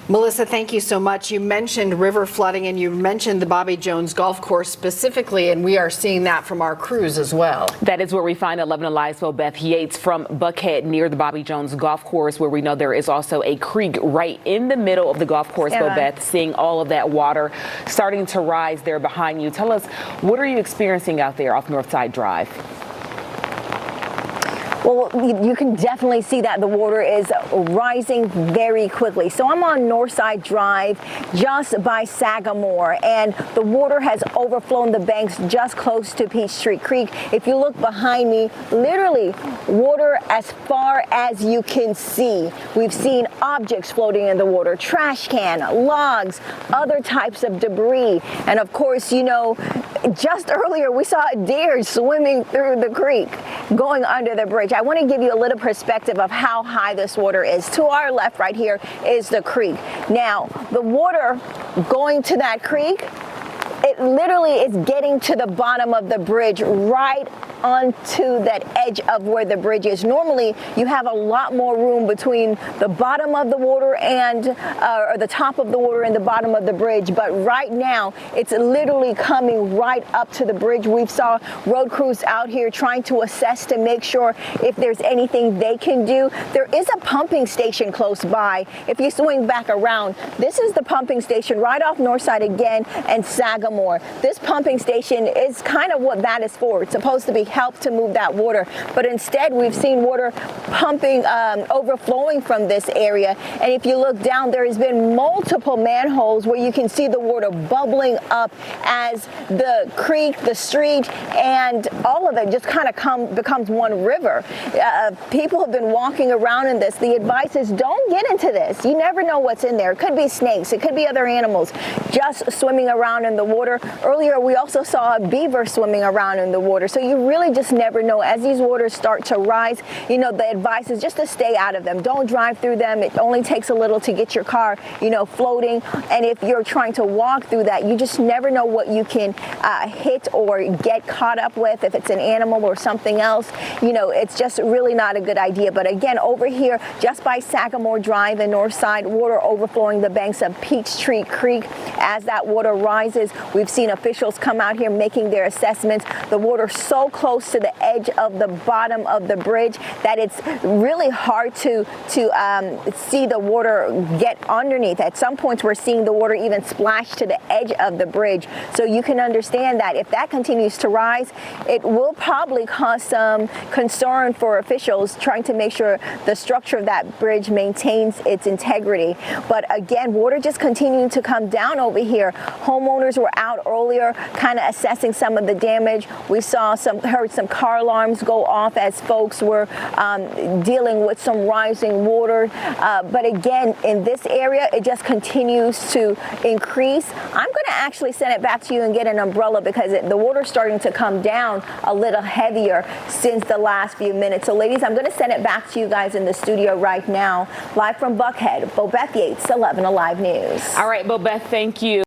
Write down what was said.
Melissa, thank you so much. You mentioned river flooding and you mentioned the Bobby Jones Golf Course specifically, and we are seeing that from our crews as well. That is where we find 11 Alive's Beth Yates from Buckhead near the Bobby Jones Golf Course, where we know there is also a creek right in the middle of the golf course. Beth, seeing all of that water starting to rise there behind you. Tell us, what are you experiencing out there off Northside Drive? Well, you can definitely see that the water is rising very quickly. So I'm on Northside Drive just by Sagamore, and the water has overflown the banks just close to Peachtree Creek. If you look behind me, literally water as far as you can see. We've seen objects floating in the water, trash can, logs, other types of debris. And of course, you know, just earlier we saw a deer swimming through the creek, going under the bridge. I want to give you a little perspective of how high this water is. To our left right here is the creek. Now, the water going to that creek, it literally is getting to the bottom of the bridge, right onto that edge of where the bridge is. Normally, you have a lot more room between the bottom of the water and or the top of the water and the bottom of the bridge. But right now, it's literally coming right up to the bridge. We saw road crews out here trying to assess to make sure if there's anything they can do. There is a pumping station close by. If you swing back around, this is the pumping station right off Northside again and Sagamore. This pumping station is kind of what that is for. It's supposed to be help to move that water, but instead we've seen water pumping, overflowing from this area. And if you look down, there has been multiple manholes where you can see the water bubbling up as the creek, the street, and all of it just kind of becomes one river. People have been walking around in this. The advice is don't get into this. You never know what's in there. It could be snakes, it could be other animals just swimming around in the water. Earlier we also saw a beaver swimming around in the water. So you really just never know. As these waters start to rise, you know, the advice is just to stay out of them. Don't drive through them. It only takes a little to get your car, you know, floating. And if you're trying to walk through that, you just never know what you can hit or get caught up with. If it's an animal or something else, you know, it's just really not a good idea. But again, over here, just by Sagamore Drive and Northside, water overflowing the banks of Peachtree Creek. As that water rises, we've seen officials come out here making their assessments. The water so close to the edge of the bottom of the bridge that it's really hard to see the water get underneath. At some points, we're seeing the water even splash to the edge of the bridge. So you can understand that if that continues to rise, it will probably cause some concern for officials trying to make sure the structure of that bridge maintains its integrity. But again, water just continuing to come down over here. Homeowners were out earlier kind of assessing some of the damage. We heard some car alarms go off as folks were dealing with some rising water. But again, in this area, it just continues to increase. I'm going to actually send it back to you and get an umbrella because the water's starting to come down a little heavier since the last few minutes. So ladies, I'm going to send it back to you guys in the studio right now. Live from Buckhead, Beth Yates, 11 Alive News. All right, Beth, thank you.